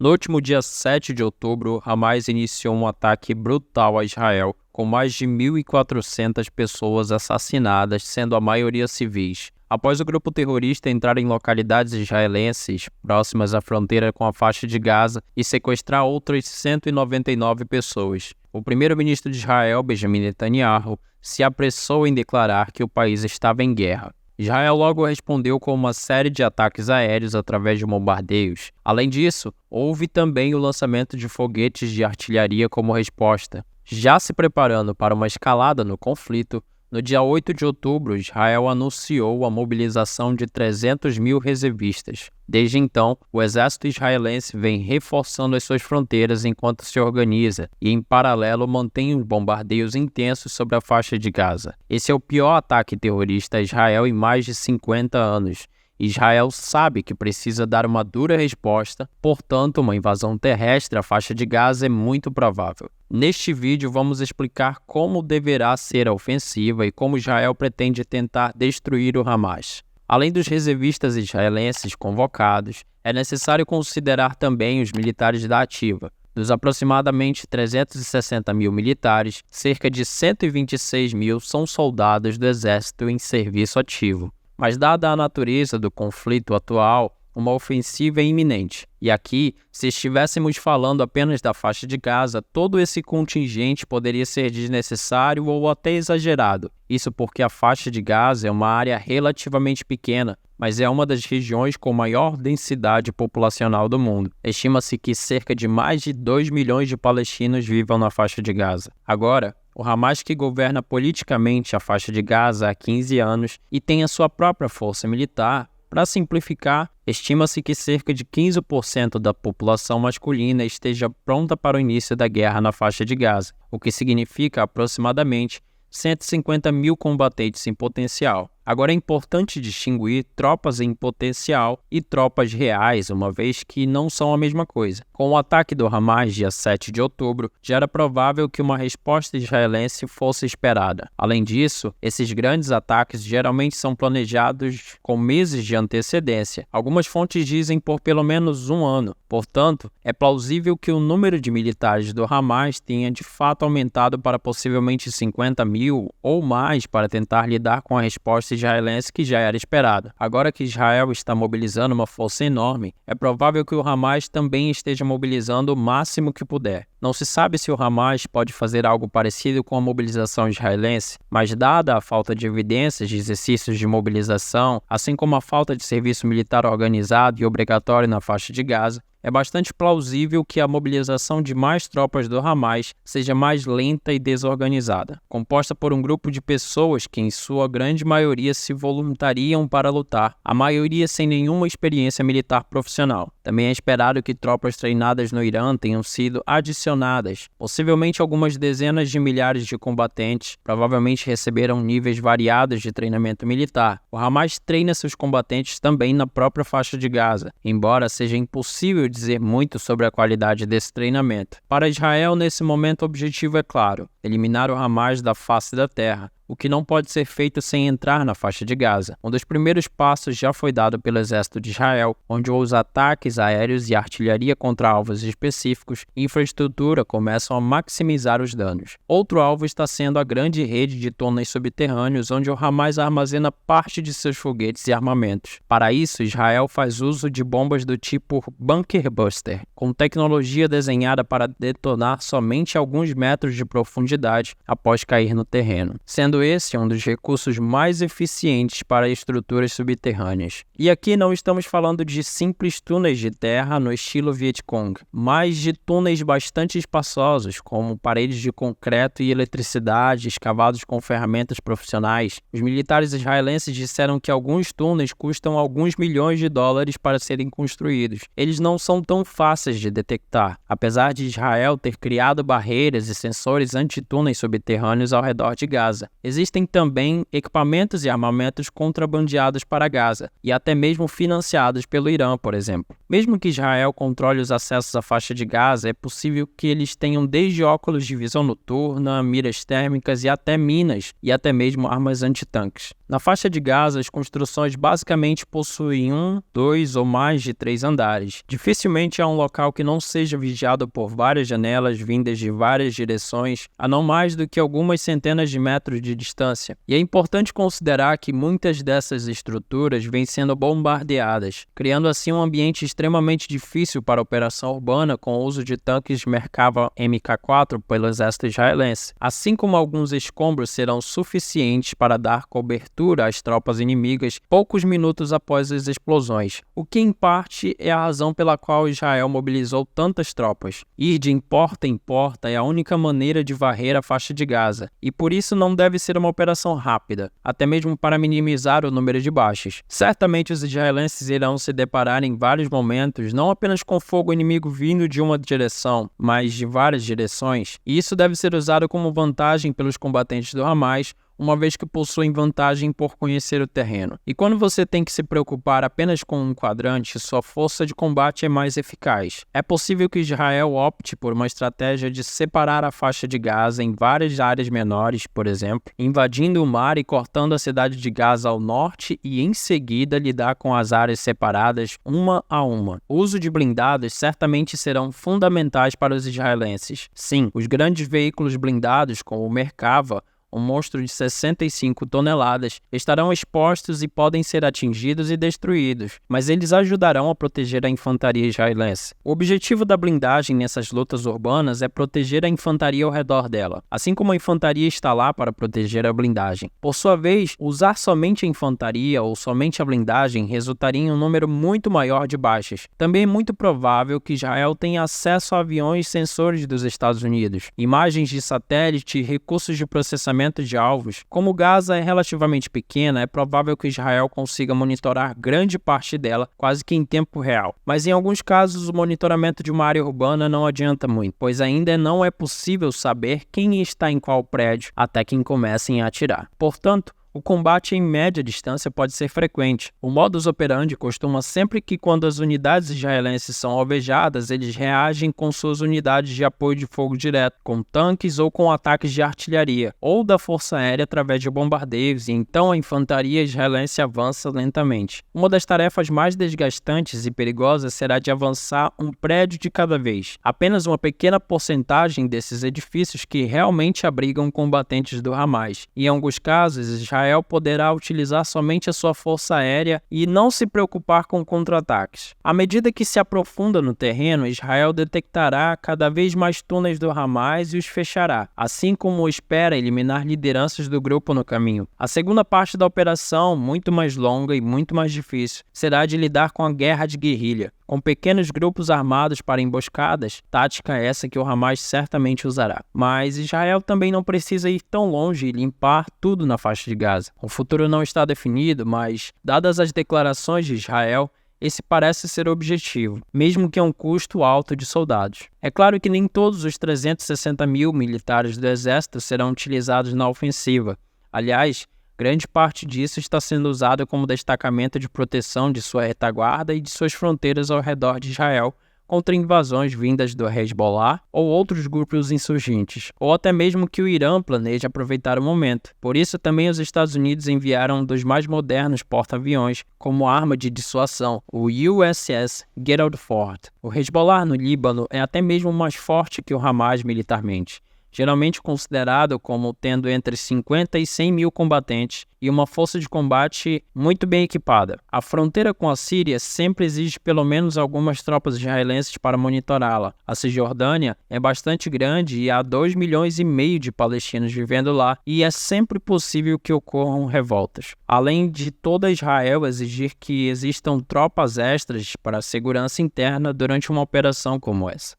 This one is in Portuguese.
No último dia 7 de outubro, Hamas iniciou um ataque brutal a Israel, com mais de 1.400 pessoas assassinadas, sendo a maioria civis. Após o grupo terrorista entrar em localidades israelenses próximas à fronteira com a faixa de Gaza e sequestrar outras 199 pessoas. O primeiro-ministro de Israel, Benjamin Netanyahu, se apressou em declarar que o país estava em guerra. Israel logo respondeu com uma série de ataques aéreos através de bombardeios. Além disso, houve também o lançamento de foguetes de artilharia como resposta. Já se preparando para uma escalada no conflito, no dia 8 de outubro, Israel anunciou a mobilização de 300 mil reservistas. Desde então, o exército israelense vem reforçando as suas fronteiras enquanto se organiza e, em paralelo, mantém os bombardeios intensos sobre a faixa de Gaza. Esse é o pior ataque terrorista a Israel em mais de 50 anos. Israel sabe que precisa dar uma dura resposta, portanto, uma invasão terrestre à faixa de Gaza é muito provável. Neste vídeo, vamos explicar como deverá ser a ofensiva e como Israel pretende tentar destruir o Hamas. Além dos reservistas israelenses convocados, é necessário considerar também os militares da ativa. Dos aproximadamente 360 mil militares, cerca de 126 mil são soldados do exército em serviço ativo. Mas, dada a natureza do conflito atual, uma ofensiva é iminente. E aqui, se estivéssemos falando apenas da faixa de Gaza, todo esse contingente poderia ser desnecessário ou até exagerado. Isso porque a faixa de Gaza é uma área relativamente pequena, mas é uma das regiões com maior densidade populacional do mundo. Estima-se que cerca de mais de 2 milhões de palestinos vivam na faixa de Gaza. Agora, o Hamas, que governa politicamente a faixa de Gaza há 15 anos e tem a sua própria força militar, para simplificar, estima-se que cerca de 15% da população masculina esteja pronta para o início da guerra na faixa de Gaza, o que significa aproximadamente 150 mil combatentes em potencial. Agora é importante distinguir tropas em potencial e tropas reais, uma vez que não são a mesma coisa. Com o ataque do Hamas dia 7 de outubro, já era provável que uma resposta israelense fosse esperada. Além disso, esses grandes ataques geralmente são planejados com meses de antecedência. Algumas fontes dizem por pelo menos um ano. Portanto, é plausível que o número de militares do Hamas tenha de fato aumentado para possivelmente 50 mil ou mais para tentar lidar com a resposta israelense que já era esperada. Agora que Israel está mobilizando uma força enorme, é provável que o Hamas também esteja mobilizando o máximo que puder. Não se sabe se o Hamas pode fazer algo parecido com a mobilização israelense, mas dada a falta de evidências de exercícios de mobilização, assim como a falta de serviço militar organizado e obrigatório na faixa de Gaza, é bastante plausível que a mobilização de mais tropas do Hamas seja mais lenta e desorganizada, composta por um grupo de pessoas que, em sua grande maioria, se voluntariam para lutar, a maioria sem nenhuma experiência militar profissional. Também é esperado que tropas treinadas no Irã tenham sido adicionadas. Possivelmente algumas dezenas de milhares de combatentes provavelmente receberam níveis variados de treinamento militar. O Hamas treina seus combatentes também na própria faixa de Gaza, embora seja impossível dizer muito sobre a qualidade desse treinamento. Para Israel, nesse momento, o objetivo é claro: eliminar o Hamas da face da terra, o que não pode ser feito sem entrar na faixa de Gaza. Um dos primeiros passos já foi dado pelo exército de Israel, onde os ataques aéreos e artilharia contra alvos específicos e infraestrutura começam a maximizar os danos. Outro alvo está sendo a grande rede de túneis subterrâneos, onde o Hamas armazena parte de seus foguetes e armamentos. Para isso, Israel faz uso de bombas do tipo Bunker Buster, com tecnologia desenhada para detonar somente alguns metros de profundidade após cair no terreno, sendo esse um dos recursos mais eficientes para estruturas subterrâneas. E aqui não estamos falando de simples túneis de terra no estilo Vietcong, mas de túneis bastante espaçosos, como paredes de concreto e eletricidade escavados com ferramentas profissionais. Os militares israelenses disseram que alguns túneis custam alguns milhões de dólares para serem construídos. Eles não são tão fáceis de detectar. Apesar de Israel ter criado barreiras e sensores antidrone túneis subterrâneos ao redor de Gaza. Existem também equipamentos e armamentos contrabandeados para Gaza, e até mesmo financiados pelo Irã, por exemplo. Mesmo que Israel controle os acessos à faixa de Gaza, é possível que eles tenham desde óculos de visão noturna, miras térmicas e até minas, e até mesmo armas antitanques. Na faixa de Gaza, as construções basicamente possuem 1, 2 ou mais de 3 andares. Dificilmente há um local que não seja vigiado por várias janelas vindas de várias direções, a não mais do que algumas centenas de metros de distância. E é importante considerar que muitas dessas estruturas vêm sendo bombardeadas, criando assim um ambiente extremamente difícil para a operação urbana com o uso de tanques Merkava Mk4 pelo exército israelense, assim como alguns escombros serão suficientes para dar cobertura às tropas inimigas poucos minutos após as explosões, o que em parte é a razão pela qual Israel mobilizou tantas tropas. Ir de porta em porta é a única maneira de varrer a faixa de Gaza, e por isso não deve ser uma operação rápida, até mesmo para minimizar o número de baixas. Certamente os israelenses irão se deparar em vários momentos não apenas com fogo inimigo vindo de uma direção, mas de várias direções, e isso deve ser usado como vantagem pelos combatentes do Hamas, uma vez que possuem vantagem por conhecer o terreno. E quando você tem que se preocupar apenas com um quadrante, sua força de combate é mais eficaz. É possível que Israel opte por uma estratégia de separar a faixa de Gaza em várias áreas menores, por exemplo, invadindo o mar e cortando a cidade de Gaza ao norte e, em seguida, lidar com as áreas separadas uma a uma. O uso de blindados certamente serão fundamentais para os israelenses. Sim, os grandes veículos blindados, como o Merkava, um monstro de 65 toneladas, estarão expostos e podem ser atingidos e destruídos, mas eles ajudarão a proteger a infantaria israelense. O objetivo da blindagem nessas lutas urbanas é proteger a infantaria ao redor dela, assim como a infantaria está lá para proteger a blindagem. Por sua vez, usar somente a infantaria ou somente a blindagem resultaria em um número muito maior de baixas. Também é muito provável que Israel tenha acesso a aviões sensores dos Estados Unidos, imagens de satélite e recursos de processamento de alvos. Como Gaza é relativamente pequena, é provável que Israel consiga monitorar grande parte dela quase que em tempo real. Mas em alguns casos o monitoramento de uma área urbana não adianta muito, pois ainda não é possível saber quem está em qual prédio até que comecem a atirar. Portanto, o combate em média distância pode ser frequente. O modus operandi costuma sempre que quando as unidades israelenses são alvejadas, eles reagem com suas unidades de apoio de fogo direto, com tanques ou com ataques de artilharia, ou da força aérea através de bombardeios, e então a infantaria israelense avança lentamente. Uma das tarefas mais desgastantes e perigosas será de avançar um prédio de cada vez. Apenas uma pequena porcentagem desses edifícios que realmente abrigam combatentes do Hamas, e em alguns casos Israel poderá utilizar somente a sua força aérea e não se preocupar com contra-ataques. À medida que se aprofunda no terreno, Israel detectará cada vez mais túneis do Hamas e os fechará, assim como espera eliminar lideranças do grupo no caminho. A segunda parte da operação, muito mais longa e muito mais difícil, será de lidar com a guerra de guerrilha, com pequenos grupos armados para emboscadas, tática essa que o Hamas certamente usará. Mas Israel também não precisa ir tão longe e limpar tudo na faixa de Gaza. O futuro não está definido, mas, dadas as declarações de Israel, esse parece ser o objetivo, mesmo que a um custo alto de soldados. É claro que nem todos os 360 mil militares do exército serão utilizados na ofensiva. Aliás, grande parte disso está sendo usado como destacamento de proteção de sua retaguarda e de suas fronteiras ao redor de Israel contra invasões vindas do Hezbollah ou outros grupos insurgentes, ou até mesmo que o Irã planeje aproveitar o momento. Por isso, também os Estados Unidos enviaram um dos mais modernos porta-aviões como arma de dissuasão, o USS Gerald Ford. O Hezbollah no Líbano é até mesmo mais forte que o Hamas militarmente, geralmente considerado como tendo entre 50 e 100 mil combatentes e uma força de combate muito bem equipada. A fronteira com a Síria sempre exige pelo menos algumas tropas israelenses para monitorá-la. A Cisjordânia é bastante grande e há 2,5 milhões de palestinos vivendo lá, e é sempre possível que ocorram revoltas. Além de toda Israel exigir que existam tropas extras para a segurança interna durante uma operação como essa.